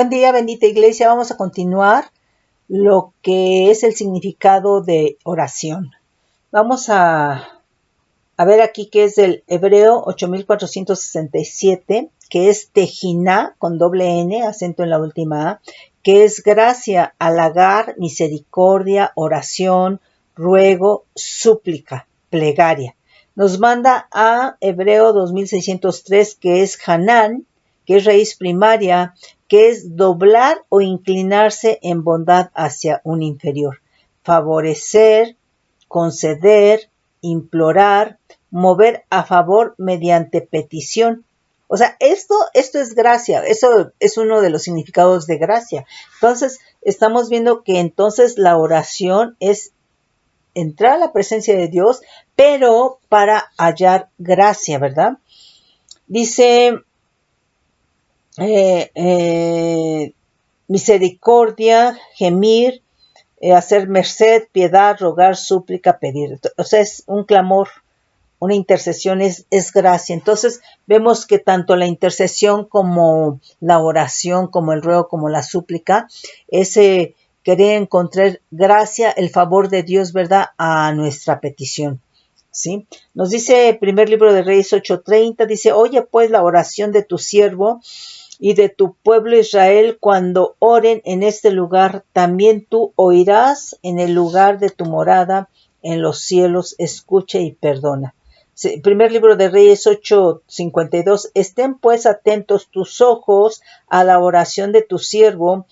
Buen día, bendita iglesia. Vamos a continuar lo que es el significado de oración. Vamos a ver aquí que es del Hebreo 8467, que es Tejiná con doble N, acento en la última A, que es gracia, halagar, misericordia, oración, ruego, súplica, plegaria. Nos manda a Hebreo 2603, que es Hanán, que es raíz primaria, que es doblar o inclinarse en bondad hacia un inferior, favorecer, conceder, implorar, mover a favor mediante petición. O sea, esto es gracia, eso es uno de los significados de gracia. Entonces, estamos viendo que entonces la oración es entrar a la presencia de Dios, pero para hallar gracia, ¿verdad? Dice, misericordia, gemir, hacer merced, piedad, rogar, súplica, pedir. O sea, es un clamor, una intercesión es gracia. Entonces vemos que tanto la intercesión como la oración, como el ruego, como la súplica, es querer encontrar gracia, el favor de Dios, ¿verdad?, a nuestra petición. ¿Sí? Nos dice primer libro de Reyes 8:30, dice, oye pues la oración de tu siervo y de tu pueblo Israel cuando oren en este lugar, también tú oirás en el lugar de tu morada, en los cielos, escucha y perdona. Sí, primer libro de Reyes 8:52, estén pues atentos tus ojos a la oración de tu siervo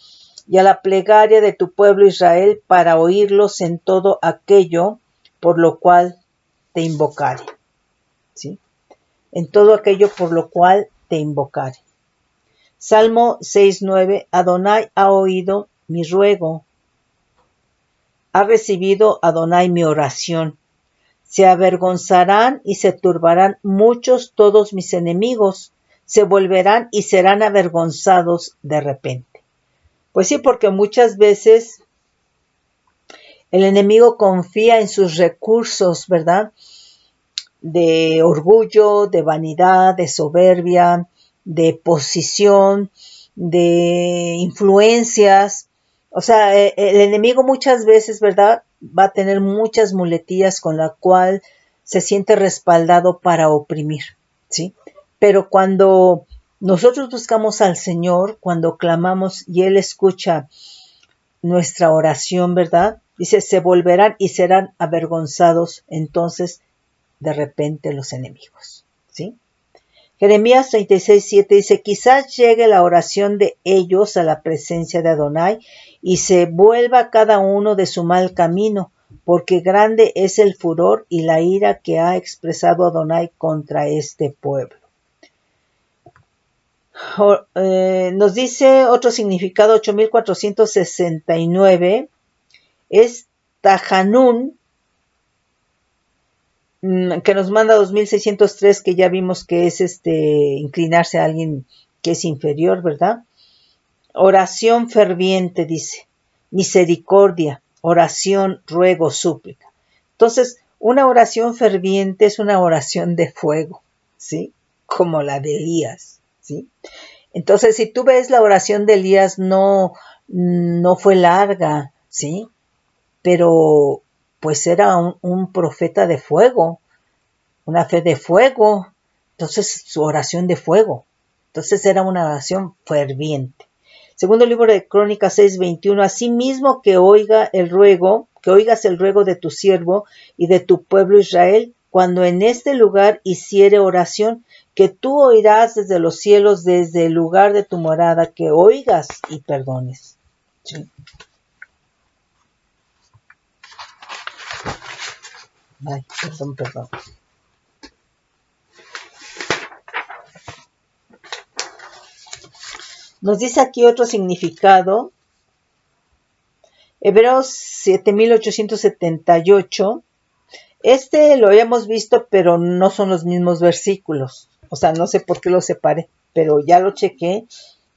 y a la plegaria de tu pueblo Israel para oírlos en todo aquello por lo cual te invocare. ¿Sí? En todo aquello por lo cual te invocare. Salmo 6:9, Adonai ha oído mi ruego, ha recibido Adonai mi oración. Se avergonzarán y se turbarán muchos todos mis enemigos, se volverán y serán avergonzados de repente. Pues sí, porque muchas veces el enemigo confía en sus recursos, ¿verdad?, de orgullo, de vanidad, de soberbia, de posición, de influencias. O sea, el enemigo muchas veces, ¿verdad?, va a tener muchas muletillas con la cual se siente respaldado para oprimir, ¿sí? Pero cuando nosotros buscamos al Señor, cuando clamamos y Él escucha nuestra oración, ¿verdad?, dice, se volverán y serán avergonzados entonces de repente los enemigos, ¿sí? Jeremías 36:7 dice, quizás llegue la oración de ellos a la presencia de Adonai y se vuelva cada uno de su mal camino, porque grande es el furor y la ira que ha expresado Adonai contra este pueblo. Nos dice otro significado, 8469, es Tajanún, que nos manda 2603, que ya vimos que es inclinarse a alguien que es inferior, ¿verdad? Oración ferviente, dice, misericordia, oración, ruego, súplica. Entonces, una oración ferviente es una oración de fuego, ¿sí? Como la de Elías, ¿sí? Entonces, si tú ves la oración de Elías, no fue larga, ¿sí? Pero pues era un profeta de fuego, una fe de fuego, entonces su oración de fuego, entonces era una oración ferviente. Segundo libro de Crónicas 6:21, asimismo que oigas el ruego de tu siervo y de tu pueblo Israel, cuando en este lugar hiciere oración, que tú oirás desde los cielos, desde el lugar de tu morada, que oigas y perdones. ¿Sí? Ay, perdón. Nos dice aquí otro significado. Hebreos 7878. Lo habíamos visto, pero no son los mismos versículos. O sea, no sé por qué lo separé, pero ya lo chequé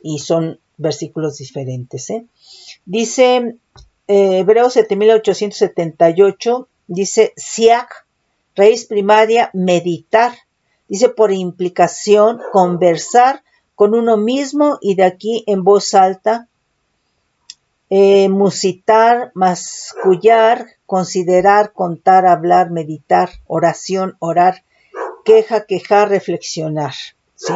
y son versículos diferentes, ¿eh? Dice Hebreos 7878, dice siag, raíz primaria, meditar. Dice por implicación, conversar con uno mismo y de aquí en voz alta, musitar, mascullar, considerar, contar, hablar, meditar, oración, orar, queja, quejar, reflexionar, ¿sí?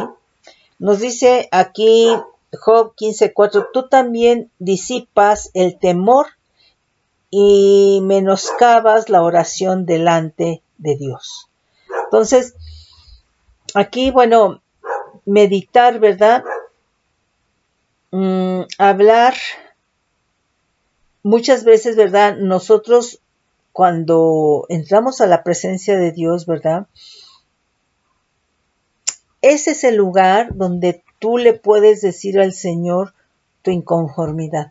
Nos dice aquí Job 15:4, tú también disipas el temor y menoscabas la oración delante de Dios. Entonces, aquí, bueno, meditar, ¿verdad? Hablar, muchas veces, ¿verdad? Nosotros cuando entramos a la presencia de Dios, ¿verdad? Ese es el lugar donde tú le puedes decir al Señor tu inconformidad.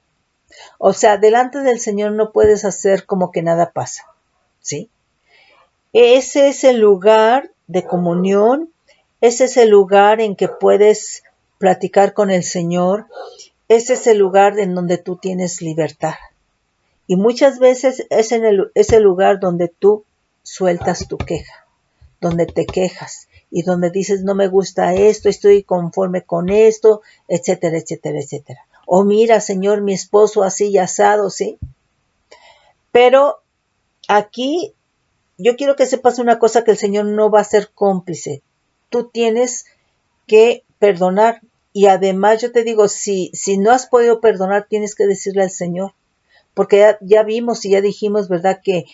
O sea, delante del Señor no puedes hacer como que nada pasa, ¿sí? Ese es el lugar de comunión, ese es el lugar en que puedes platicar con el Señor, ese es el lugar en donde tú tienes libertad. Y muchas veces es el lugar donde tú sueltas tu queja, donde te quejas y donde dices no me gusta esto, estoy conforme con esto, etcétera, etcétera, etcétera. O mira, Señor, mi esposo así y asado, ¿sí? Pero aquí yo quiero que sepas una cosa, que el Señor no va a ser cómplice. Tú tienes que perdonar. Y además yo te digo, si no has podido perdonar, tienes que decirle al Señor. Porque ya vimos y ya dijimos, ¿verdad? Que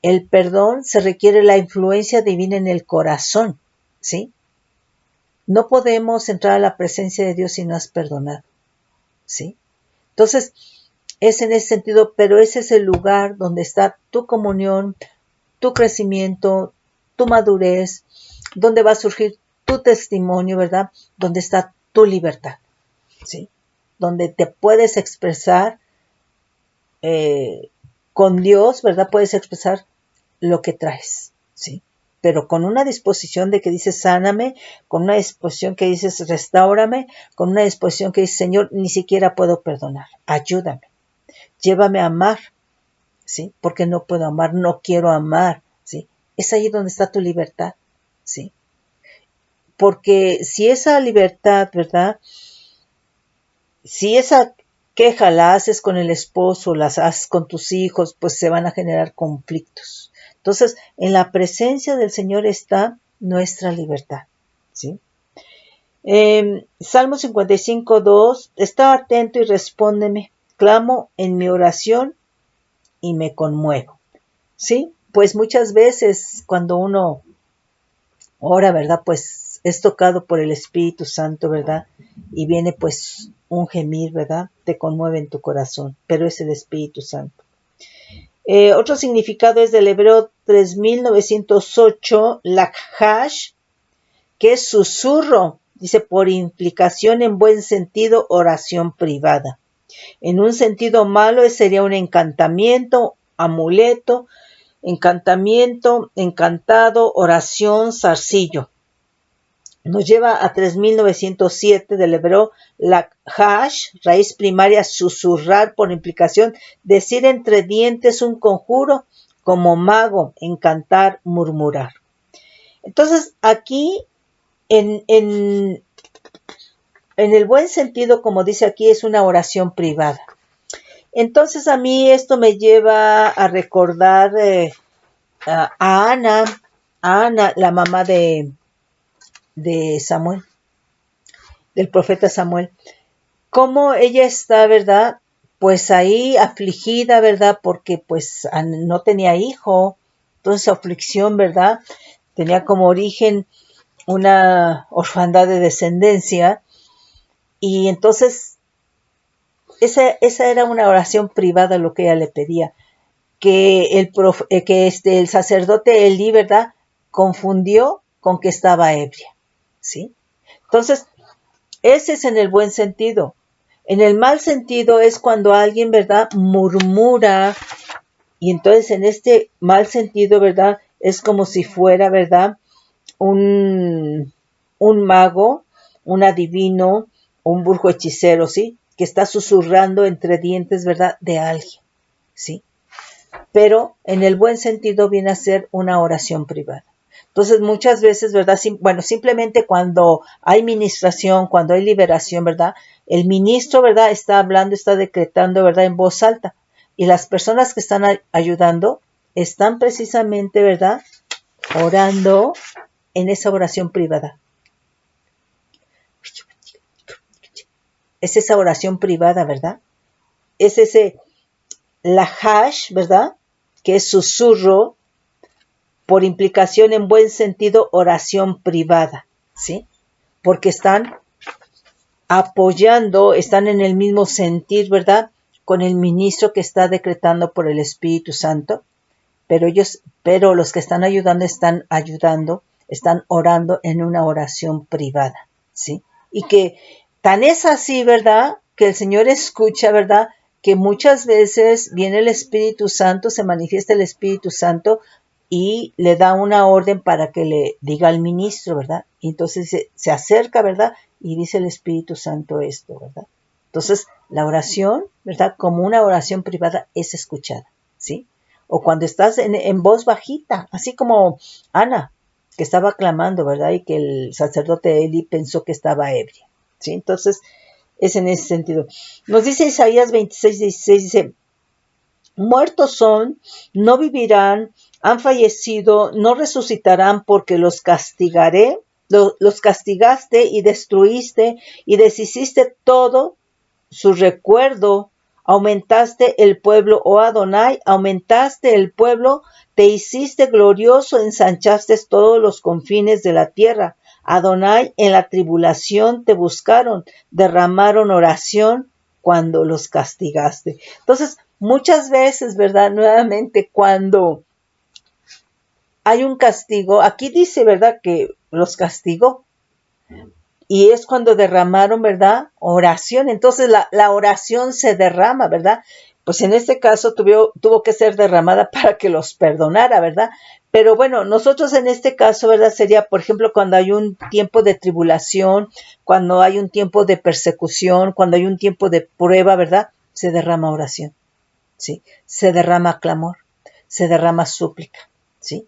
el perdón se requiere la influencia divina en el corazón, ¿sí? No podemos entrar a la presencia de Dios si no has perdonado, ¿sí? Entonces, es en ese sentido, pero ese es el lugar donde está tu comunión, tu crecimiento, tu madurez, donde va a surgir tu testimonio, ¿verdad? Donde está tu libertad, ¿sí? Donde te puedes expresar con Dios, ¿verdad? Puedes expresar lo que traes, ¿sí? Pero con una disposición de que dices sáname, con una disposición que dices restáurame, con una disposición que dices Señor, ni siquiera puedo perdonar, ayúdame, llévame a amar, ¿sí? Porque no puedo amar, no quiero amar, ¿sí? Es ahí donde está tu libertad, ¿sí? Porque si esa libertad, ¿verdad? Si esa queja la haces con el esposo, las haces con tus hijos, pues se van a generar conflictos. Entonces, en la presencia del Señor está nuestra libertad, ¿sí? Salmo 55:2, está atento y respóndeme, clamo en mi oración y me conmuevo, ¿sí? Pues muchas veces cuando uno ora, ¿verdad? Pues es tocado por el Espíritu Santo, ¿verdad? Y viene pues un gemir, ¿verdad? Te conmueve en tu corazón, pero es el Espíritu Santo. Otro significado es del hebreo 3908, lakhash, que es susurro, dice por implicación en buen sentido, oración privada. En un sentido malo sería un encantamiento, amuleto, encantamiento, encantado, oración, zarcillo. Nos lleva a 3907 del hebreo lakhash, raíz primaria, susurrar, por implicación, decir entre dientes un conjuro, como mago, encantar, murmurar. Entonces, aquí, en el buen sentido, como dice aquí, es una oración privada. Entonces, a mí esto me lleva a recordar a Ana, la mamá de Samuel, del profeta Samuel, cómo ella está, ¿verdad? Pues ahí afligida, ¿verdad? Porque pues no tenía hijo, entonces aflicción, ¿verdad? Tenía como origen una orfandad de descendencia y entonces esa era una oración privada lo que ella le pedía, que el sacerdote Elí, ¿verdad? Confundió con que estaba ebria, ¿sí? Entonces, ese es en el buen sentido. En el mal sentido es cuando alguien, ¿verdad?, murmura, y entonces en este mal sentido, ¿verdad?, es como si fuera, ¿verdad?, un mago, un adivino, un brujo hechicero, ¿sí?, que está susurrando entre dientes, ¿verdad?, de alguien, ¿sí? Pero en el buen sentido viene a ser una oración privada. Entonces, muchas veces, ¿verdad? Bueno, simplemente cuando hay ministración, cuando hay liberación, ¿verdad? El ministro, ¿verdad? Está hablando, está decretando, ¿verdad? En voz alta. Y las personas que están ayudando están precisamente, ¿verdad? Orando en esa oración privada. Es esa oración privada, ¿verdad? Es ese lahash, ¿verdad? Que es susurro, por implicación en buen sentido, oración privada, ¿sí? Porque están apoyando, están en el mismo sentir, ¿verdad? Con el ministro que está decretando por el Espíritu Santo, pero los que están ayudando, están orando en una oración privada, ¿sí? Y que tan es así, ¿verdad? Que el Señor escucha, ¿verdad? Que muchas veces viene el Espíritu Santo, se manifiesta el Espíritu Santo y le da una orden para que le diga al ministro, ¿verdad? Y entonces se acerca, ¿verdad? Y dice el Espíritu Santo esto, ¿verdad? Entonces, la oración, ¿verdad? Como una oración privada es escuchada, ¿sí? O cuando estás en voz bajita, así como Ana, que estaba clamando, ¿verdad? Y que el sacerdote Eli pensó que estaba ebria, ¿sí? Entonces, es en ese sentido. Nos dice Isaías 26:16, dice, muertos son, no vivirán, han fallecido, no resucitarán porque los castigaré, los castigaste y destruiste y deshiciste todo su recuerdo, aumentaste el pueblo, oh Adonai, aumentaste el pueblo, te hiciste glorioso, ensanchaste todos los confines de la tierra. Adonai, en la tribulación te buscaron, derramaron oración cuando los castigaste. Entonces, muchas veces, ¿verdad? Nuevamente, cuando hay un castigo, aquí dice, ¿verdad? Que los castigó. Y es cuando derramaron, ¿verdad? Oración. Entonces la oración se derrama, ¿verdad? Pues en este caso tuvo que ser derramada para que los perdonara, ¿verdad? Pero bueno, nosotros en este caso, ¿verdad? Sería, por ejemplo, cuando hay un tiempo de tribulación, cuando hay un tiempo de persecución, cuando hay un tiempo de prueba, ¿verdad? Se derrama oración, ¿sí? Se derrama clamor, se derrama súplica, ¿sí?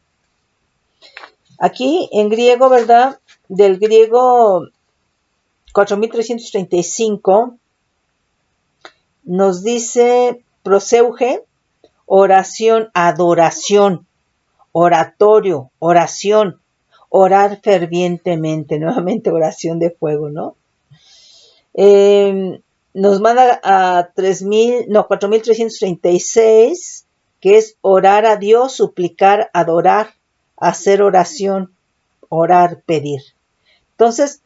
Aquí en griego, ¿verdad? Del griego 4335 nos dice proseuge, oración, adoración, oratorio, oración, orar fervientemente, nuevamente oración de fuego, ¿no? Nos manda a 4336, que es orar a Dios, suplicar, adorar, hacer oración, orar, pedir. Entonces,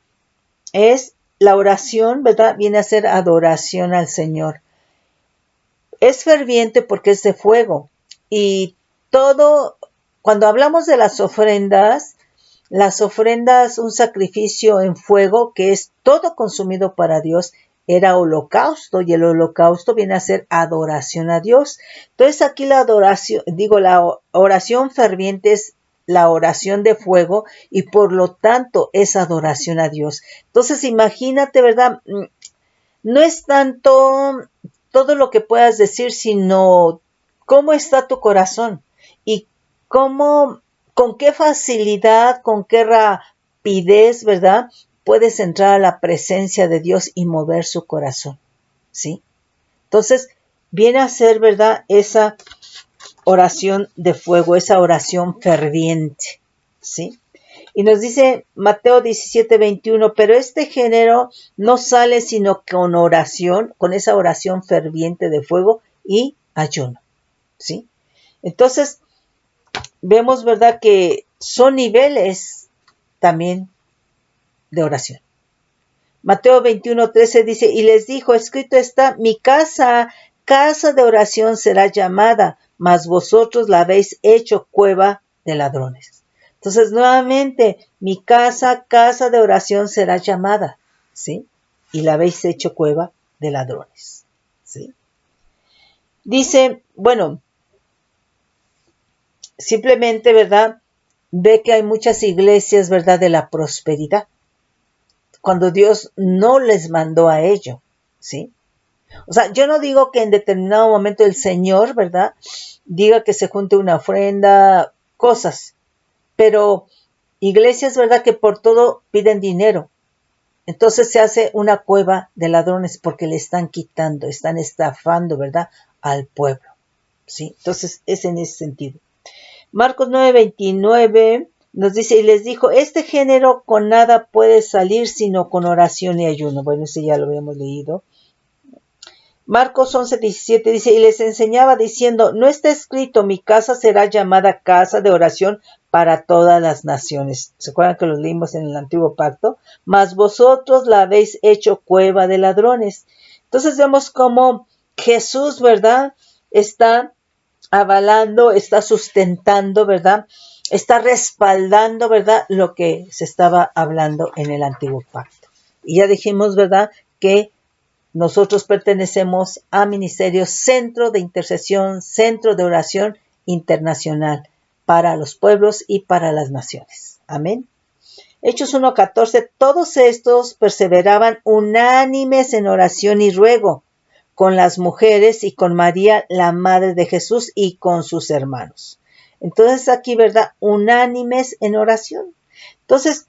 es la oración, ¿verdad? Viene a ser adoración al Señor. Es ferviente porque es de fuego. Y todo, cuando hablamos de las ofrendas, un sacrificio en fuego, que es todo consumido para Dios, era holocausto, y el holocausto viene a ser adoración a Dios. Entonces aquí la oración ferviente es la oración de fuego y por lo tanto es adoración a Dios. Entonces imagínate, ¿verdad? No es tanto todo lo que puedas decir, sino cómo está tu corazón y con qué facilidad, con qué rapidez, ¿verdad? Puedes entrar a la presencia de Dios y mover su corazón, ¿sí? Entonces, viene a ser, ¿verdad? Esa oración de fuego, esa oración ferviente, ¿sí? Y nos dice Mateo 17:21, pero este género no sale sino con oración, con esa oración ferviente de fuego y ayuno, ¿sí? Entonces, vemos, ¿verdad?, que son niveles también de oración. Mateo 21:13 dice, y les dijo, escrito está, mi casa, casa de oración será llamada, mas vosotros la habéis hecho cueva de ladrones. Entonces, nuevamente, mi casa, casa de oración será llamada, ¿sí? Y la habéis hecho cueva de ladrones, ¿sí? Dice, bueno, simplemente, ¿verdad? Ve que hay muchas iglesias, ¿verdad?, de la prosperidad, cuando Dios no les mandó a ello, ¿sí? O sea, yo no digo que en determinado momento el Señor, ¿verdad?, diga que se junte una ofrenda, cosas, pero iglesias, ¿verdad?, que por todo piden dinero. Entonces se hace una cueva de ladrones porque le están quitando, están estafando, ¿verdad?, al pueblo, ¿sí? Entonces es en ese sentido. Marcos 9:29 nos dice, y les dijo, este género con nada puede salir sino con oración y ayuno. Bueno, ese ya lo habíamos leído. Marcos 11:17 dice, y les enseñaba diciendo, no está escrito, mi casa será llamada casa de oración para todas las naciones. ¿Se acuerdan que lo leímos en el antiguo pacto? Mas vosotros la habéis hecho cueva de ladrones. Entonces vemos cómo Jesús, ¿verdad?, está avalando, está sustentando, ¿verdad?, está respaldando, ¿verdad?, lo que se estaba hablando en el antiguo pacto. Y ya dijimos, ¿verdad?, que nosotros pertenecemos a Ministerio Centro de Intercesión, Centro de Oración Internacional para los pueblos y para las naciones. Amén. Hechos 1:14, todos estos perseveraban unánimes en oración y ruego con las mujeres y con María, la madre de Jesús, y con sus hermanos. Entonces aquí, ¿verdad?, unánimes en oración. Entonces,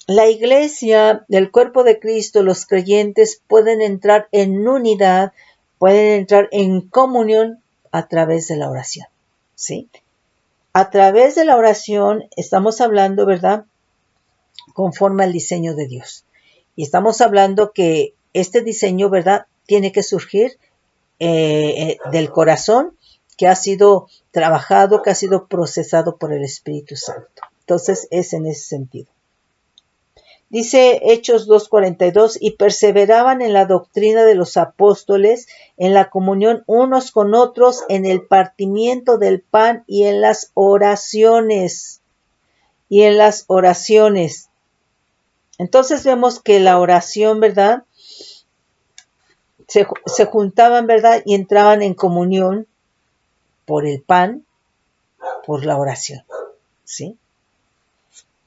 la iglesia, el cuerpo de Cristo, los creyentes pueden entrar en unidad, pueden entrar en comunión a través de la oración, ¿sí? A través de la oración estamos hablando, ¿verdad?, conforme al diseño de Dios. Y estamos hablando que este diseño, ¿verdad?, tiene que surgir del corazón que ha sido trabajado, que ha sido procesado por el Espíritu Santo. Entonces es en ese sentido. Dice Hechos 2:42, y perseveraban en la doctrina de los apóstoles, en la comunión unos con otros, en el partimiento del pan y en las oraciones. Y en las oraciones. Entonces vemos que la oración, ¿verdad?, se juntaban, ¿verdad?, y entraban en comunión por el pan, por la oración, ¿sí?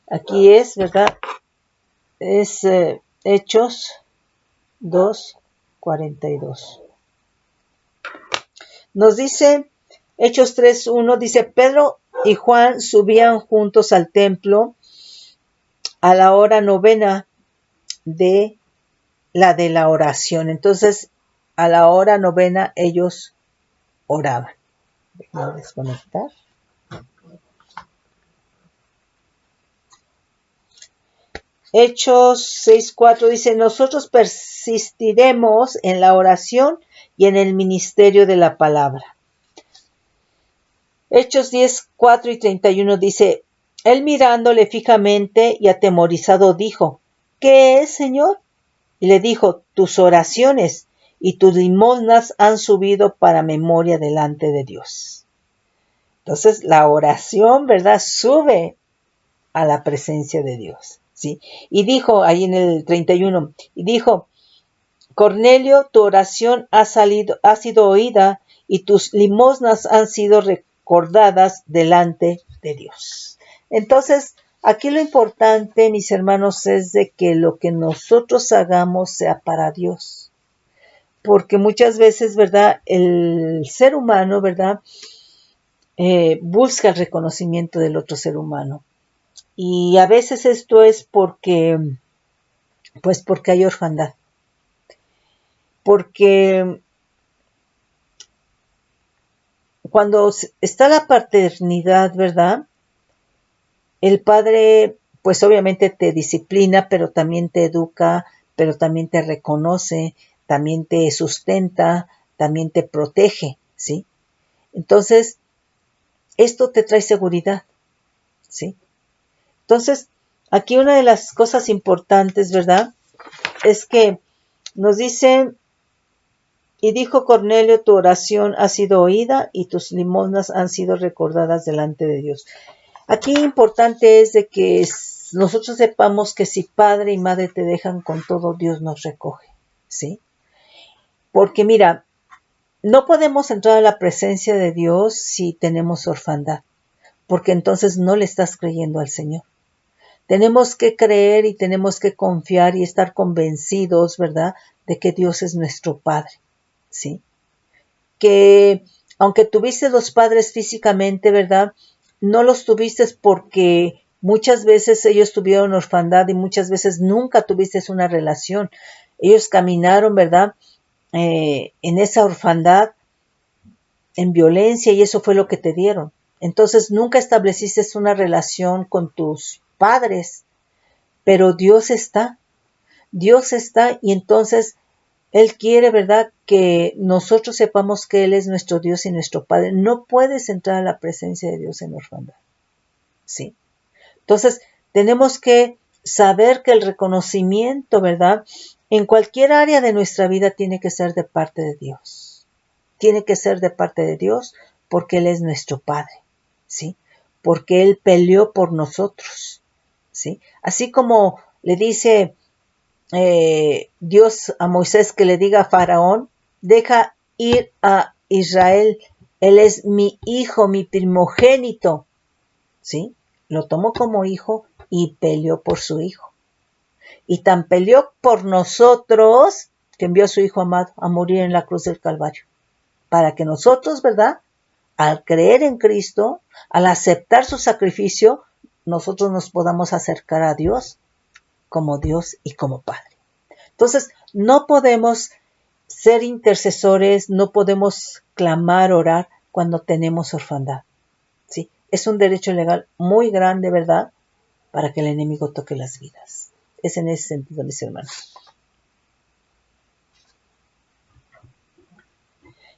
Aquí es, ¿verdad?, es Hechos 2:42. Nos dice Hechos 3:1, dice, Pedro y Juan subían juntos al templo a la hora novena de la oración. Entonces, a la hora novena ellos oraban. Voy a desconectar. Hechos 6:4 dice, nosotros persistiremos en la oración y en el ministerio de la palabra. Hechos 10:4 y 31 dice, él mirándole fijamente y atemorizado dijo, ¿qué es, Señor? Y le dijo, tus oraciones y tus limosnas han subido para memoria delante de Dios. Entonces la oración, ¿verdad?, sube a la presencia de Dios, ¿sí? Y dijo ahí en el 31, y dijo, Cornelio, tu oración ha sido oída y tus limosnas han sido recordadas delante de Dios. Entonces, aquí lo importante, mis hermanos, es de que lo que nosotros hagamos sea para Dios. Porque muchas veces, ¿verdad?, el ser humano, ¿verdad?, busca el reconocimiento del otro ser humano. Y a veces esto es porque hay orfandad. Porque cuando está la paternidad, ¿verdad?, el padre, pues obviamente te disciplina, pero también te educa, pero también te reconoce, también te sustenta, también te protege, ¿sí? Entonces, esto te trae seguridad, ¿sí? Entonces, aquí una de las cosas importantes, ¿verdad?, es que nos dicen, y dijo Cornelio, tu oración ha sido oída y tus limosnas han sido recordadas delante de Dios. Aquí importante es de que nosotros sepamos que si padre y madre te dejan con todo, Dios nos recoge, ¿sí? Porque mira, no podemos entrar a la presencia de Dios si tenemos orfandad, porque entonces no le estás creyendo al Señor. Tenemos que creer y tenemos que confiar y estar convencidos, ¿verdad?, de que Dios es nuestro Padre, ¿sí? Que aunque tuviste los padres físicamente, ¿verdad?, no los tuviste porque Muchas veces ellos tuvieron orfandad y muchas veces nunca tuviste una relación. Ellos caminaron, ¿verdad? En esa orfandad, en violencia, y eso fue lo que te dieron. Entonces nunca estableciste una relación con tus padres, pero Dios está y entonces Él quiere, ¿verdad?, que nosotros sepamos que Él es nuestro Dios y nuestro Padre. No puedes entrar a la presencia de Dios en orfandad, ¿sí? Entonces, tenemos que saber que el reconocimiento, ¿verdad?, en cualquier área de nuestra vida tiene que ser de parte de Dios. Tiene que ser de parte de Dios porque Él es nuestro Padre, ¿sí? Porque Él peleó por nosotros, ¿sí? Así como le dice Dios a Moisés que le diga a Faraón, deja ir a Israel, él es mi hijo, mi primogénito, ¿sí? Lo tomó como hijo y peleó por su hijo. Y tan peleó por nosotros que envió a su hijo amado a morir en la cruz del Calvario. Para que nosotros, ¿verdad?, al creer en Cristo, al aceptar su sacrificio, nosotros nos podamos acercar a Dios como Dios y como Padre. Entonces, no podemos ser intercesores, no podemos clamar, orar cuando tenemos orfandad, ¿sí? Es un derecho legal muy grande, ¿verdad?, para que el enemigo toque las vidas. Es en ese sentido, mis hermanos.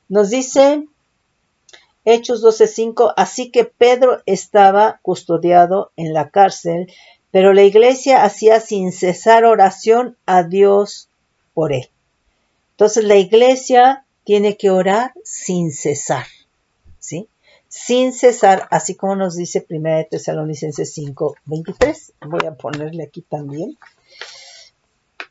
Nos dice Hechos 12:5, así que Pedro estaba custodiado en la cárcel, pero la iglesia hacía sin cesar oración a Dios por él. Entonces la iglesia tiene que orar sin cesar, ¿sí? Sin cesar, así como nos dice 1 Tesalonicenses 5:23. Voy a ponerle aquí también.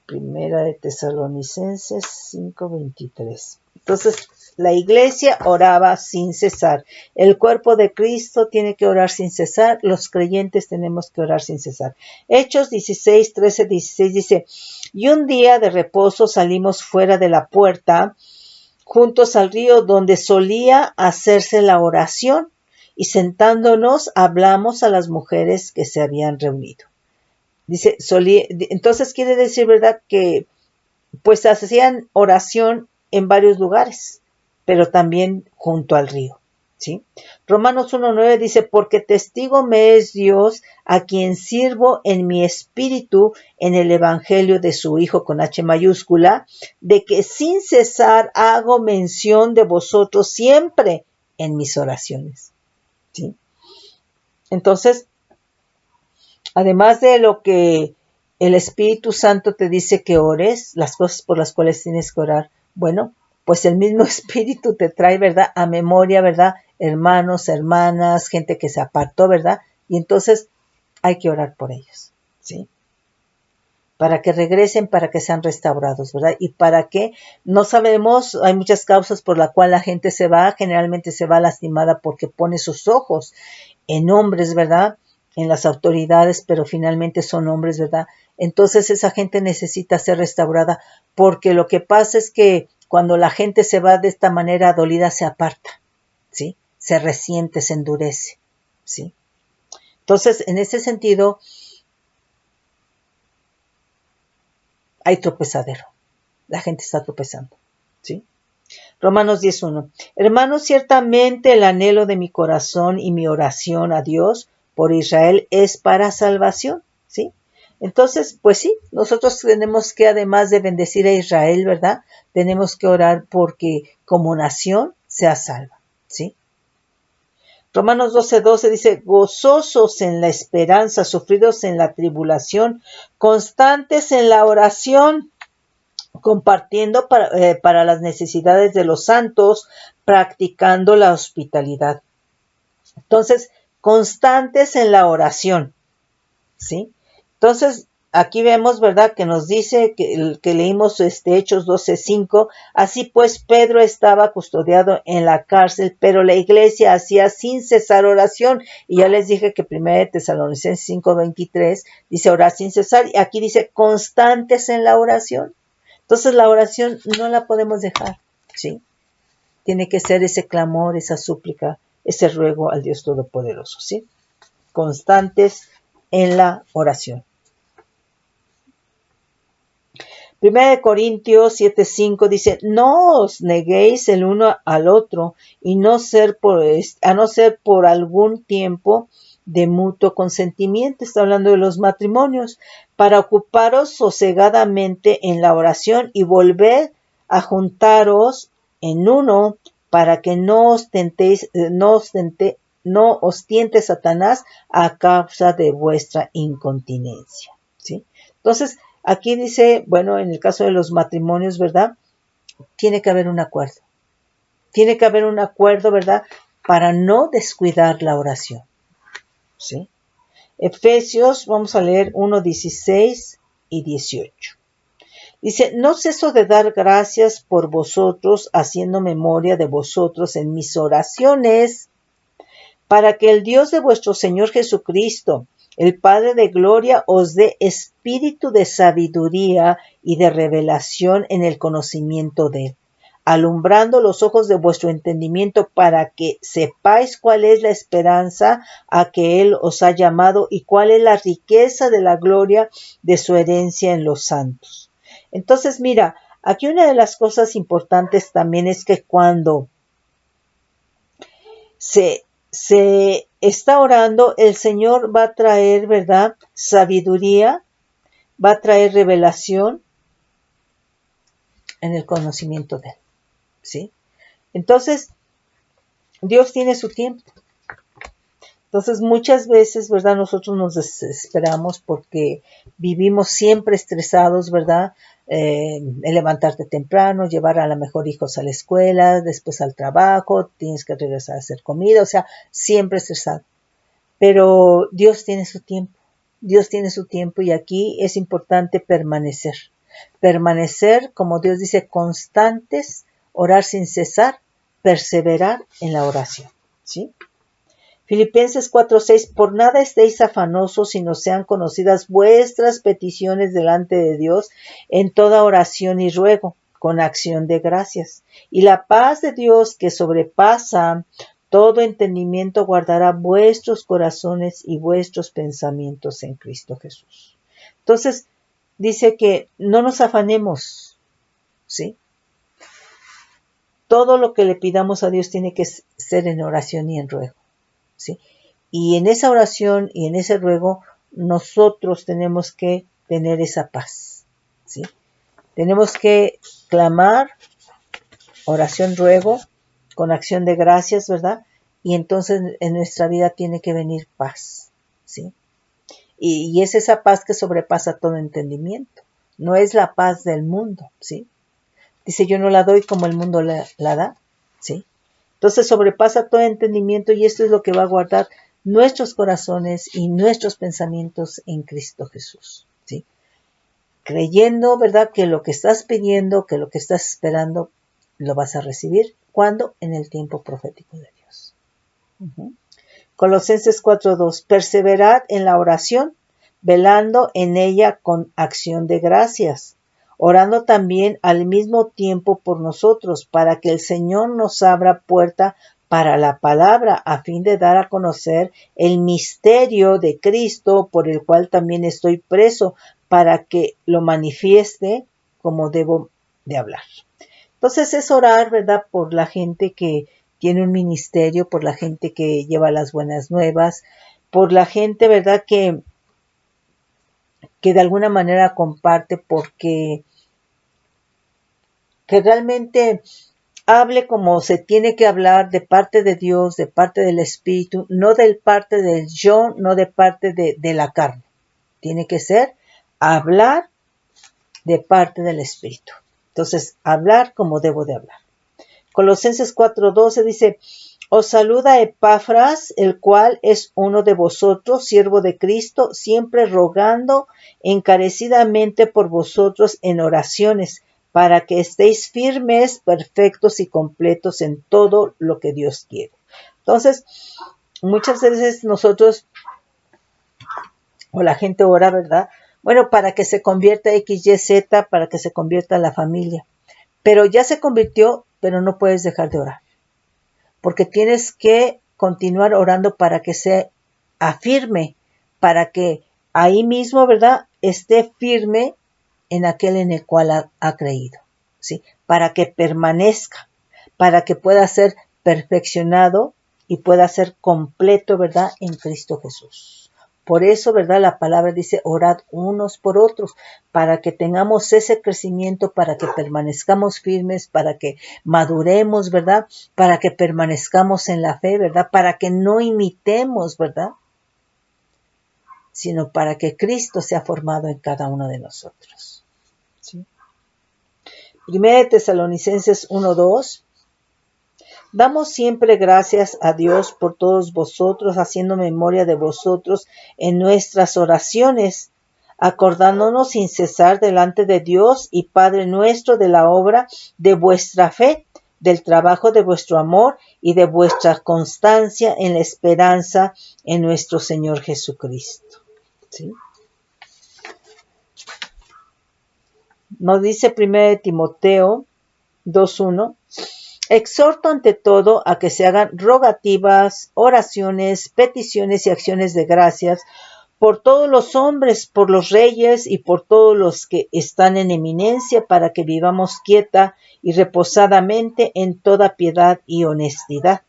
1 Tesalonicenses 5:23. Entonces, la iglesia oraba sin cesar. El cuerpo de Cristo tiene que orar sin cesar. Los creyentes tenemos que orar sin cesar. Hechos 16 dice, y un día de reposo salimos fuera de la puerta, juntos al río donde solía hacerse la oración, y sentándonos hablamos a las mujeres que se habían reunido. Dice, entonces quiere decir, ¿verdad?, que pues hacían oración en varios lugares, pero también junto al río, ¿sí? Romanos 1:9 dice, porque testigo me es Dios, a quien sirvo en mi espíritu en el evangelio de su Hijo con H mayúscula, de que sin cesar hago mención de vosotros siempre en mis oraciones, ¿sí? Entonces, además de lo que el Espíritu Santo te dice que ores, las cosas por las cuales tienes que orar, bueno, pues el mismo Espíritu te trae, ¿verdad?, a memoria, ¿verdad?, hermanos, hermanas, gente que se apartó, ¿verdad? Y entonces hay que orar por ellos, ¿sí? Para que regresen, para que sean restaurados, ¿verdad? Y para que, no sabemos, hay muchas causas por las cuales la gente se va, generalmente se va lastimada porque pone sus ojos en hombres, ¿verdad?, en las autoridades, pero finalmente son hombres, ¿verdad? Entonces esa gente necesita ser restaurada, porque lo que pasa es que cuando la gente se va de esta manera dolida se aparta, ¿sí? Se resiente, se endurece, ¿sí? Entonces, en ese sentido, hay tropezadero. La gente está tropezando, ¿sí? Romanos 10:1. Hermanos, ciertamente el anhelo de mi corazón y mi oración a Dios por Israel es para salvación, ¿sí? Entonces, pues sí, nosotros tenemos que, además de bendecir a Israel, ¿verdad?, tenemos que orar porque como nación sea salva, ¿sí? Romanos 12:12 dice, gozosos en la esperanza, sufridos en la tribulación, constantes en la oración, compartiendo para las necesidades de los santos, practicando la hospitalidad. Entonces, constantes en la oración, ¿sí? Entonces, aquí vemos, ¿verdad?, que nos dice que leímos Hechos 12:5, así pues Pedro estaba custodiado en la cárcel, pero la iglesia hacía sin cesar oración, y ya les dije que 1 Tesalonicenses 5:23 dice orar sin cesar, y aquí dice constantes en la oración. Entonces la oración no la podemos dejar, ¿sí? Tiene que ser ese clamor, esa súplica, ese ruego al Dios Todopoderoso, ¿sí? Constantes en la oración. 1 Corintios 7:5 dice, no os neguéis el uno al otro, y a no ser por algún tiempo de mutuo consentimiento, está hablando de los matrimonios, para ocuparos sosegadamente en la oración y volver a juntaros en uno, para que no os tiente Satanás a causa de vuestra incontinencia. ¿Sí? Entonces, aquí dice, bueno, en el caso de los matrimonios, ¿verdad? Tiene que haber un acuerdo. Tiene que haber un acuerdo, ¿verdad? Para no descuidar la oración. ¿Sí? Efesios, vamos a leer 1:16 y 18. Dice, no ceso de dar gracias por vosotros, haciendo memoria de vosotros en mis oraciones, para que el Dios de vuestro Señor Jesucristo, el Padre de gloria, os dé espíritu de sabiduría y de revelación en el conocimiento de Él, alumbrando los ojos de vuestro entendimiento para que sepáis cuál es la esperanza a que Él os ha llamado y cuál es la riqueza de la gloria de su herencia en los santos. Entonces, mira, aquí una de las cosas importantes también es que cuando se está orando, el Señor va a traer, ¿verdad? Sabiduría, va a traer revelación en el conocimiento de Él, ¿sí? Entonces, Dios tiene su tiempo. Entonces, muchas veces, ¿verdad? Nosotros nos desesperamos porque vivimos siempre estresados, ¿verdad? Levantarte temprano, llevar a lo mejor hijos a la escuela, después al trabajo, tienes que regresar a hacer comida, o sea, siempre estresado. Pero Dios tiene su tiempo. Dios tiene su tiempo y aquí es importante permanecer. Permanecer, como Dios dice, constantes, orar sin cesar, perseverar en la oración, ¿sí? Filipenses 4:6, por nada estéis afanosos, sino sean conocidas vuestras peticiones delante de Dios en toda oración y ruego, con acción de gracias. Y la paz de Dios, que sobrepasa todo entendimiento, guardará vuestros corazones y vuestros pensamientos en Cristo Jesús. Entonces, dice que no nos afanemos, ¿sí? Todo lo que le pidamos a Dios tiene que ser en oración y en ruego, ¿sí? Y en esa oración y en ese ruego, nosotros tenemos que tener esa paz, ¿sí? Tenemos que clamar, oración, ruego, con acción de gracias, ¿verdad? Y entonces en nuestra vida tiene que venir paz, ¿sí? Y es esa paz que sobrepasa todo entendimiento. No es la paz del mundo, ¿sí? Dice, yo no la doy como el mundo la da, ¿sí? Entonces sobrepasa todo entendimiento y esto es lo que va a guardar nuestros corazones y nuestros pensamientos en Cristo Jesús, ¿sí? Creyendo, ¿verdad?, que lo que estás pidiendo, que lo que estás esperando, lo vas a recibir. ¿Cuándo? En el tiempo profético de Dios. Colosenses 4:2, perseverad en la oración, velando en ella con acción de gracias, orando también al mismo tiempo por nosotros, para que el Señor nos abra puerta para la palabra, a fin de dar a conocer el misterio de Cristo, por el cual también estoy preso, para que lo manifieste como debo de hablar. Entonces es orar, ¿verdad?, por la gente que tiene un ministerio, por la gente que lleva las buenas nuevas, por la gente, ¿verdad?, que de alguna manera comparte, porque que realmente hable como se tiene que hablar de parte de Dios, de parte del Espíritu, no de parte del yo, no de parte de la carne. Tiene que ser hablar de parte del Espíritu. Entonces, hablar como debo de hablar. Colosenses 4:12 dice, os saluda Epafras, el cual es uno de vosotros, siervo de Cristo, siempre rogando encarecidamente por vosotros en oraciones, para que estéis firmes, perfectos y completos en todo lo que Dios quiere. Entonces, muchas veces nosotros, o la gente ora, ¿verdad? Bueno, para que se convierta XYZ, para que se convierta la familia. Pero ya se convirtió, pero no puedes dejar de orar. Porque tienes que continuar orando para que se afirme, para que ahí mismo, ¿verdad?, esté firme en aquel en el cual ha creído, ¿sí? Para que permanezca, para que pueda ser perfeccionado y pueda ser completo, ¿verdad?, en Cristo Jesús. Por eso, ¿verdad?, la palabra dice, orad unos por otros, para que tengamos ese crecimiento, para que permanezcamos firmes, para que maduremos, ¿verdad?, para que permanezcamos en la fe, ¿verdad?, para que no imitemos, ¿verdad?, sino para que Cristo sea formado en cada uno de nosotros. ¿Sí? 1 Tesalonicenses 1:2. Damos siempre gracias a Dios por todos vosotros, haciendo memoria de vosotros en nuestras oraciones, acordándonos sin cesar delante de Dios y Padre nuestro de la obra de vuestra fe, del trabajo de vuestro amor y de vuestra constancia en la esperanza en nuestro Señor Jesucristo. ¿Sí? Nos dice 1 Timoteo 2:1. Exhorto ante todo a que se hagan rogativas, oraciones, peticiones y acciones de gracias por todos los hombres, por los reyes y por todos los que están en eminencia, para que vivamos quieta y reposadamente en toda piedad y honestidad,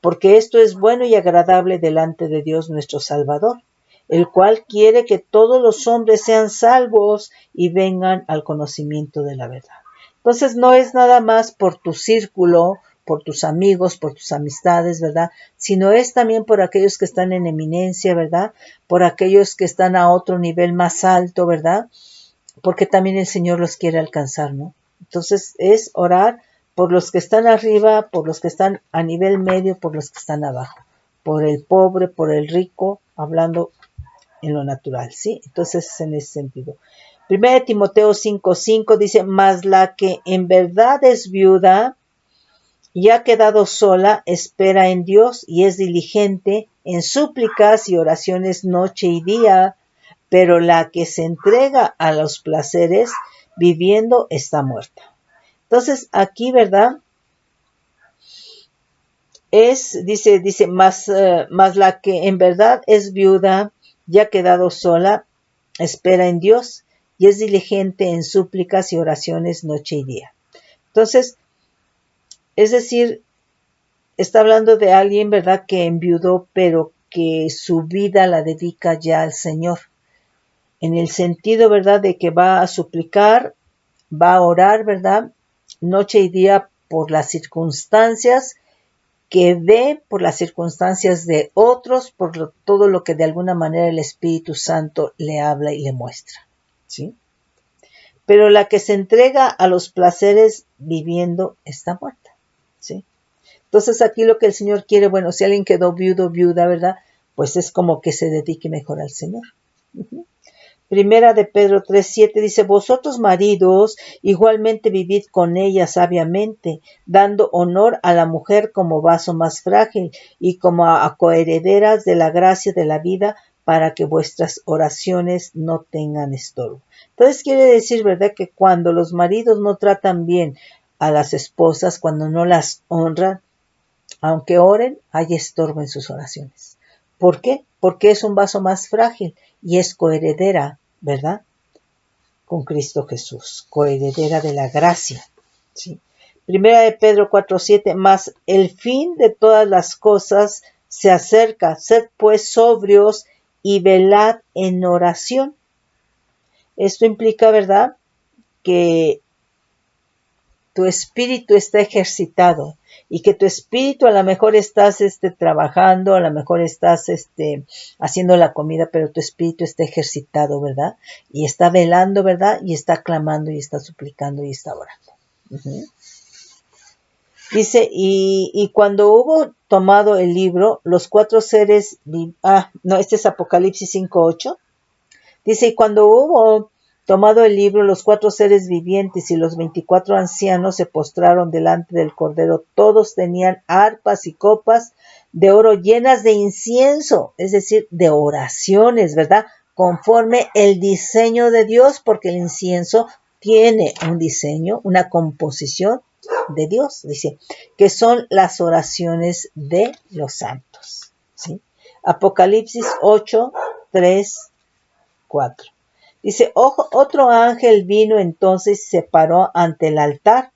porque esto es bueno y agradable delante de Dios nuestro Salvador, el cual quiere que todos los hombres sean salvos y vengan al conocimiento de la verdad. Entonces no es nada más por tu círculo, por tus amigos, por tus amistades, ¿verdad? Sino es también por aquellos que están en eminencia, ¿verdad? Por aquellos que están a otro nivel más alto, ¿verdad? Porque también el Señor los quiere alcanzar, ¿no? Entonces es orar por los que están arriba, por los que están a nivel medio, por los que están abajo, por el pobre, por el rico, hablando en lo natural, ¿sí? Entonces en ese sentido. 1 Timoteo 5:5 dice, mas la que en verdad es viuda y ha quedado sola, espera en Dios y es diligente en súplicas y oraciones noche y día, pero la que se entrega a los placeres viviendo está muerta. Entonces aquí, ¿verdad? Dice, más la que en verdad es viuda y ha quedado sola, espera en Dios y es diligente en súplicas y oraciones noche y día. Entonces, es decir, está hablando de alguien, ¿verdad?, que enviudó, pero que su vida la dedica ya al Señor. En el sentido, ¿verdad?, de que va a suplicar, va a orar, ¿verdad?, noche y día por las circunstancias que ve, por las circunstancias de otros, por todo lo que de alguna manera el Espíritu Santo le habla y le muestra. ¿Sí? Pero la que se entrega a los placeres viviendo está muerta. ¿Sí? Entonces aquí lo que el Señor quiere, bueno, si alguien quedó viudo, viuda, ¿verdad?, pues es como que se dedique mejor al Señor. Uh-huh. Primera de Pedro 3:7 dice, vosotros maridos igualmente vivid con ella sabiamente, dando honor a la mujer como vaso más frágil y como a coherederas de la gracia de la vida, para que vuestras oraciones no tengan estorbo. Entonces quiere decir, ¿verdad?, que cuando los maridos no tratan bien a las esposas, cuando no las honran, aunque oren, hay estorbo en sus oraciones. ¿Por qué? Porque es un vaso más frágil y es coheredera, ¿verdad?, con Cristo Jesús, coheredera de la gracia. ¿Sí? Primera de Pedro 4:7, mas el fin de todas las cosas se acerca, sed pues sobrios y velad en oración. Esto implica, ¿verdad?, que tu espíritu está ejercitado y que tu espíritu a lo mejor estás trabajando, a lo mejor estás haciendo la comida, pero tu espíritu está ejercitado, ¿verdad? Y está velando, ¿verdad? Y está clamando y está suplicando y está orando. Uh-huh. Dice, y cuando hubo tomado el libro, los 4 seres, este es Apocalipsis 5:8. Dice, y cuando hubo tomado el libro, los 4 seres vivientes y los 24 ancianos se postraron delante del Cordero. Todos tenían arpas y copas de oro llenas de incienso, es decir, de oraciones, ¿verdad?, conforme el diseño de Dios, porque el incienso tiene un diseño, una composición de Dios, dice, que son las oraciones de los santos. ¿Sí? Apocalipsis 8, 3, 4. Dice, otro ángel vino entonces y se paró ante el altar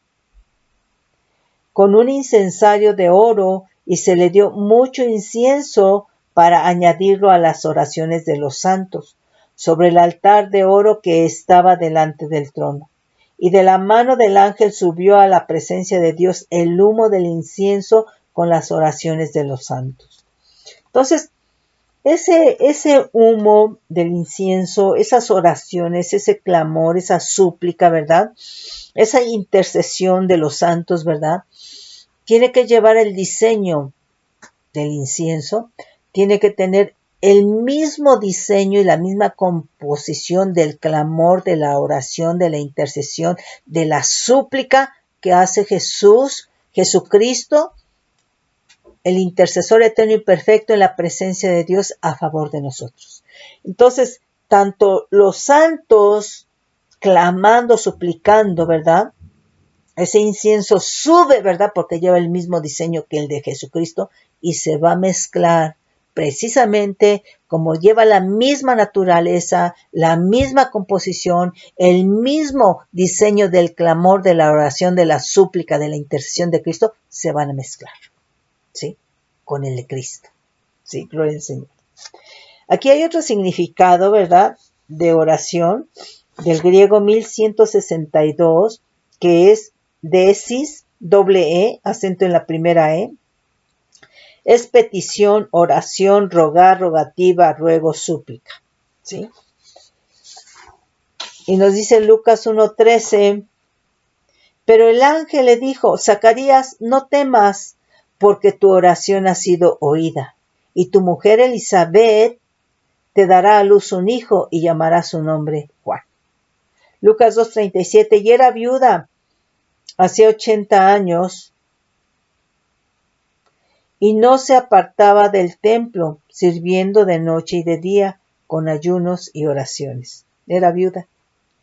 con un incensario de oro y se le dio mucho incienso para añadirlo a las oraciones de los santos, sobre el altar de oro que estaba delante del trono. Y de la mano del ángel subió a la presencia de Dios el humo del incienso con las oraciones de los santos. Entonces, ese humo del incienso, esas oraciones, ese clamor, esa súplica, ¿verdad? Esa intercesión de los santos, ¿verdad? Tiene que llevar el diseño del incienso, tiene que tener el mismo diseño y la misma composición del clamor, de la oración, de la intercesión, de la súplica que hace Jesucristo, el intercesor eterno y perfecto en la presencia de Dios a favor de nosotros. Entonces, tanto los santos clamando, suplicando, ¿verdad? Ese incienso sube, ¿verdad? Porque lleva el mismo diseño que el de Jesucristo y se va a mezclar precisamente como lleva la misma naturaleza, la misma composición, el mismo diseño del clamor, de la oración, de la súplica, de la intercesión de Cristo, se van a mezclar, ¿sí? Con el de Cristo, ¿sí? Gloria al Señor. Aquí hay otro significado, ¿verdad? De oración, del griego 1162, que es desis, doble E, acento en la primera E. Es petición, oración, rogar, rogativa, ruego, súplica, ¿sí? Y nos dice Lucas 1:13, pero el ángel le dijo, Zacarías, no temas, porque tu oración ha sido oída, y tu mujer Elizabeth te dará a luz un hijo y llamará su nombre Juan. Lucas 2:37, y era viuda, hacía 80 años, y no se apartaba del templo, sirviendo de noche y de día, con ayunos y oraciones. Era viuda.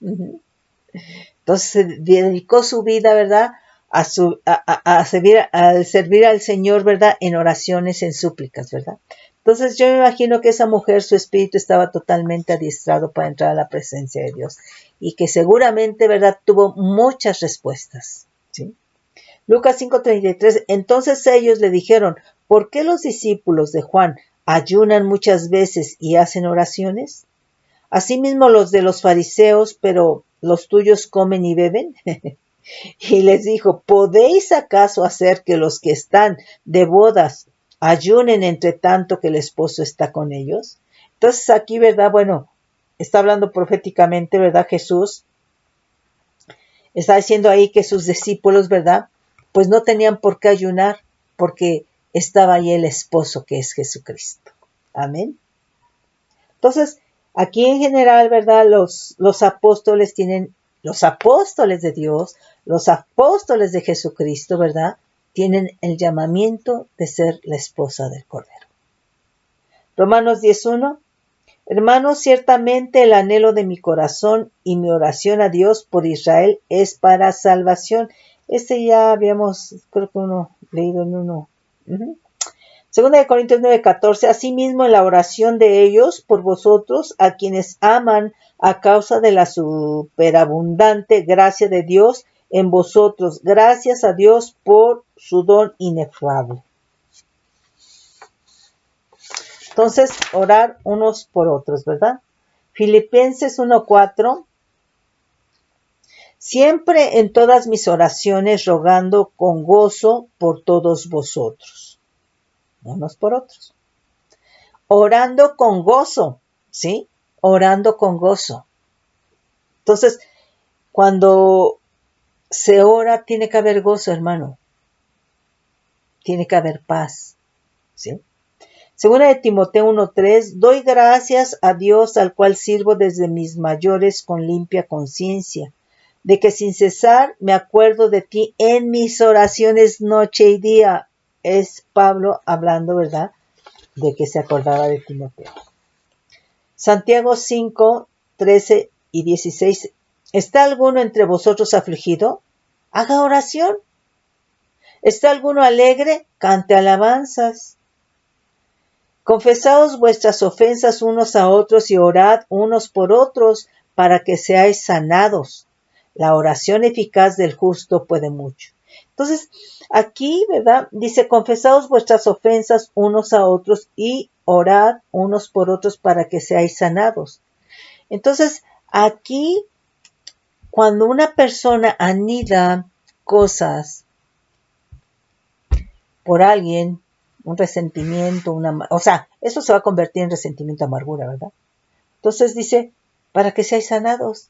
Entonces dedicó su vida, ¿verdad? A servir al Señor, ¿verdad? En oraciones, en súplicas, ¿verdad? Entonces yo me imagino que esa mujer, su espíritu estaba totalmente adiestrado para entrar a la presencia de Dios y que seguramente, ¿verdad? Tuvo muchas respuestas, ¿sí? Lucas 5:33, entonces ellos le dijeron, ¿por qué los discípulos de Juan ayunan muchas veces y hacen oraciones? Asimismo los de los fariseos, pero los tuyos comen y beben. Y les dijo, ¿podéis acaso hacer que los que están de bodas ayunen entre tanto que el esposo está con ellos? Entonces aquí, ¿verdad? Bueno, está hablando proféticamente, ¿verdad? Jesús está diciendo ahí que sus discípulos, ¿verdad? Pues no tenían por qué ayunar, porque estaba ahí el esposo que es Jesucristo. Amén. Entonces, aquí en general, ¿verdad? Los apóstoles los apóstoles de Dios, los apóstoles de Jesucristo, ¿verdad? Tienen el llamamiento de ser la esposa del Cordero. Romanos 10:1. Hermanos, ciertamente el anhelo de mi corazón y mi oración a Dios por Israel es para salvación. Este ya habíamos, creo que leído en uno. Segunda de Corintios 9:14, asimismo en la oración de ellos por vosotros, a quienes aman a causa de la superabundante gracia de Dios en vosotros. Gracias a Dios por su don inefable. Entonces, orar unos por otros, ¿verdad? Filipenses 1:4, siempre en todas mis oraciones rogando con gozo por todos vosotros. Unos por otros. Orando con gozo, ¿sí? Orando con gozo. Entonces, cuando se ora, tiene que haber gozo, hermano. Tiene que haber paz, ¿sí? Segunda de Timoteo 1:3, doy gracias a Dios al cual sirvo desde mis mayores con limpia conciencia, de que sin cesar me acuerdo de ti en mis oraciones noche y día. Es Pablo hablando, ¿verdad? De que se acordaba de Timoteo. Santiago 5:13 y 16, ¿está alguno entre vosotros afligido? Haga oración. ¿Está alguno alegre? Cante alabanzas. Confesaos vuestras ofensas unos a otros y orad unos por otros para que seáis sanados. La oración eficaz del justo puede mucho. Entonces, aquí, ¿verdad? Dice, confesaos vuestras ofensas unos a otros y orad unos por otros para que seáis sanados. Entonces, aquí, cuando una persona anida cosas por alguien, un resentimiento, o sea, eso se va a convertir en resentimiento, amargura, ¿verdad? Entonces dice, para que seáis sanados.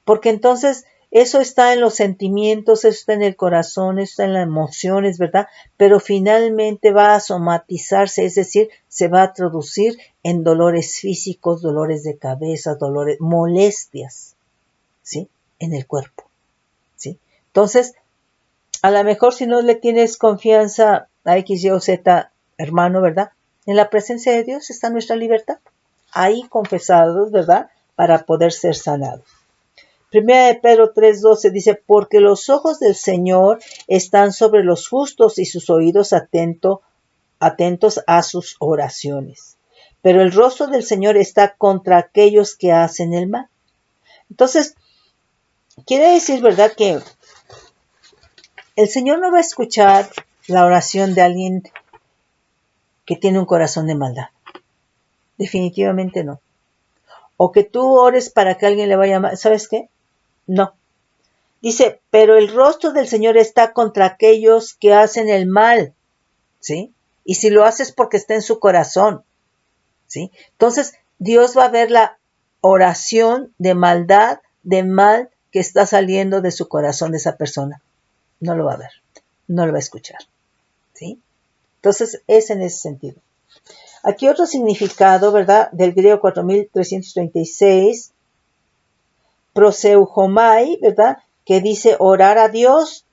Porque entonces eso está en los sentimientos, eso está en el corazón, eso está en las emociones, ¿verdad? Pero finalmente va a somatizarse, es decir, se va a traducir en dolores físicos, dolores de cabeza, dolores, molestias, ¿sí? En el cuerpo, ¿sí? Entonces, a lo mejor si no le tienes confianza a X, Y o Z, hermano, ¿verdad? En la presencia de Dios está nuestra libertad. Ahí confesados, ¿verdad? Para poder ser sanados. Primera de Pedro 3:12 dice, porque los ojos del Señor están sobre los justos y sus oídos atentos a sus oraciones. Pero el rostro del Señor está contra aquellos que hacen el mal. Entonces, quiere decir, ¿verdad? Que el Señor no va a escuchar la oración de alguien que tiene un corazón de maldad. Definitivamente no. O que tú ores para que alguien le vaya mal. ¿Sabes qué? No. Dice, pero el rostro del Señor está contra aquellos que hacen el mal, ¿sí? Y si lo haces porque está en su corazón, ¿sí? Entonces, Dios va a ver la oración de maldad, de mal que está saliendo de su corazón de esa persona. No lo va a ver, no lo va a escuchar, ¿sí? Entonces, es en ese sentido. Aquí otro significado, ¿verdad? Del griego 4336, proseuchomai, ¿verdad? Que dice orar a Dios,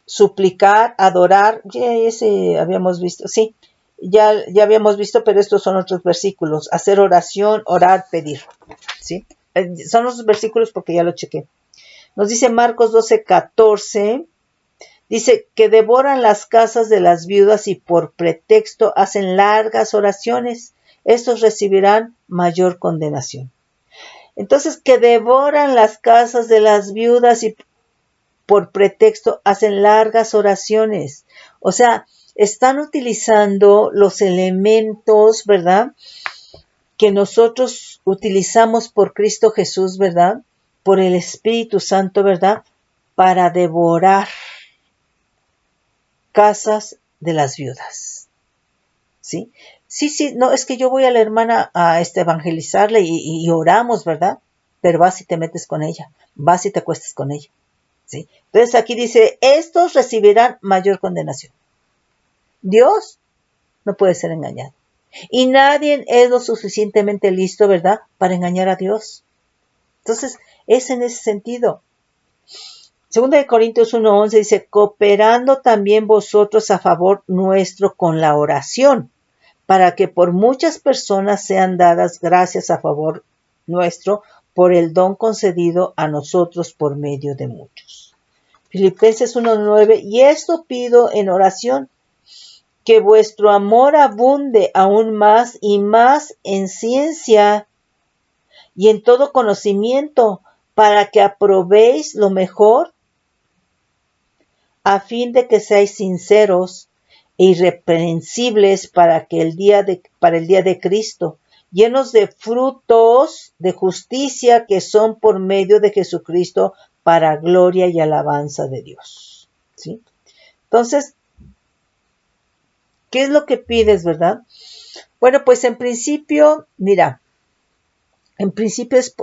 suplicar, adorar. Ya ese habíamos visto, sí, ya habíamos visto, pero estos son otros versículos. Hacer oración, orar, pedir, ¿sí? Son los versículos porque ya lo chequé. Nos dice Marcos 12:14. Dice que devoran las casas de las viudas y por pretexto hacen largas oraciones. Estos recibirán mayor condenación. Entonces, que devoran las casas de las viudas y por pretexto hacen largas oraciones. O sea, están utilizando los elementos, ¿verdad? Que nosotros utilizamos por Cristo Jesús, ¿verdad? Por el Espíritu Santo, ¿verdad? Para devorar casas de las viudas, ¿sí? Sí, no, es que yo voy a la hermana a evangelizarle y oramos, ¿verdad? Pero vas y te metes con ella, vas y te acuestas con ella, ¿sí? Entonces aquí dice, estos recibirán mayor condenación. Dios no puede ser engañado. Y nadie es lo suficientemente listo, ¿verdad?, para engañar a Dios. Entonces, es en ese sentido. Segunda de Corintios 1:11 dice, cooperando también vosotros a favor nuestro con la oración, para que por muchas personas sean dadas gracias a favor nuestro por el don concedido a nosotros por medio de muchos. Filipenses 1:9, y esto pido en oración, que vuestro amor abunde aún más y más en ciencia y en todo conocimiento, para que aprobéis lo mejor, a fin de que seáis sinceros e irreprensibles para el día de Cristo, llenos de frutos de justicia que son por medio de Jesucristo para gloria y alabanza de Dios. ¿Sí? Entonces, ¿qué es lo que pides, verdad? Bueno, pues en principio, mira, en principio es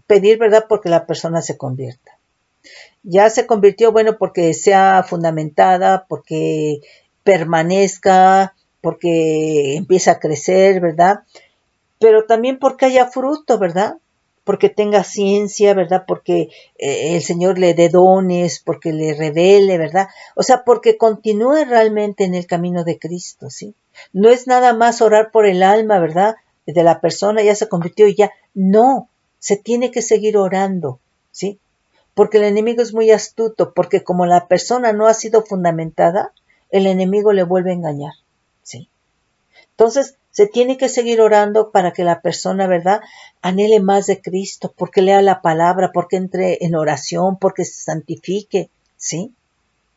pedir, ¿verdad?, porque la persona se convierta. Ya se convirtió, bueno, porque sea fundamentada, porque permanezca, porque empieza a crecer, ¿verdad? Pero también porque haya fruto, ¿verdad? Porque tenga ciencia, ¿verdad? Porque el Señor le dé dones, porque le revele, ¿verdad? O sea, porque continúe realmente en el camino de Cristo, ¿sí? No es nada más orar por el alma, ¿verdad? De la persona, ya se convirtió y ya. No, se tiene que seguir orando, ¿sí? Porque el enemigo es muy astuto, porque como la persona no ha sido fundamentada, el enemigo le vuelve a engañar, ¿sí? Entonces, Se tiene que seguir orando para que la persona, ¿verdad?, anhele más de Cristo, porque lea la palabra, porque entre en oración, porque se santifique, ¿sí?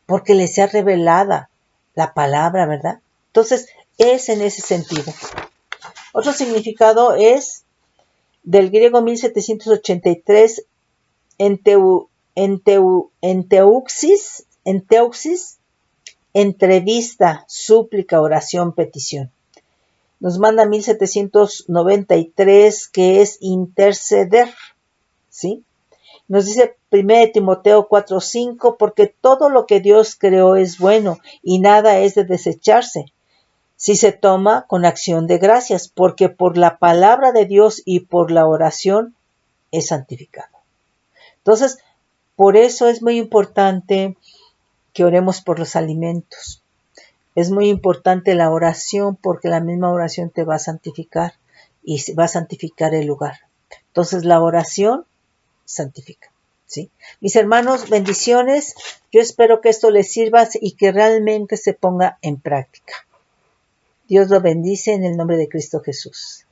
Porque le sea revelada la palabra, ¿verdad? Entonces, es en ese sentido. Otro significado es del griego 1783, enteuxis, entrevista, súplica, oración, petición. Nos manda 1793, que es interceder, ¿sí? Nos dice 1 Timoteo 4:5, porque todo lo que Dios creó es bueno y nada es de desecharse, si se toma con acción de gracias, porque por la palabra de Dios y por la oración es santificado. Entonces, por eso es muy importante que oremos por los alimentos. Es muy importante la oración, porque la misma oración te va a santificar y va a santificar el lugar. Entonces, la oración santifica, ¿sí? Mis hermanos, bendiciones. Yo espero que esto les sirva y que realmente se ponga en práctica. Dios lo bendice en el nombre de Cristo Jesús.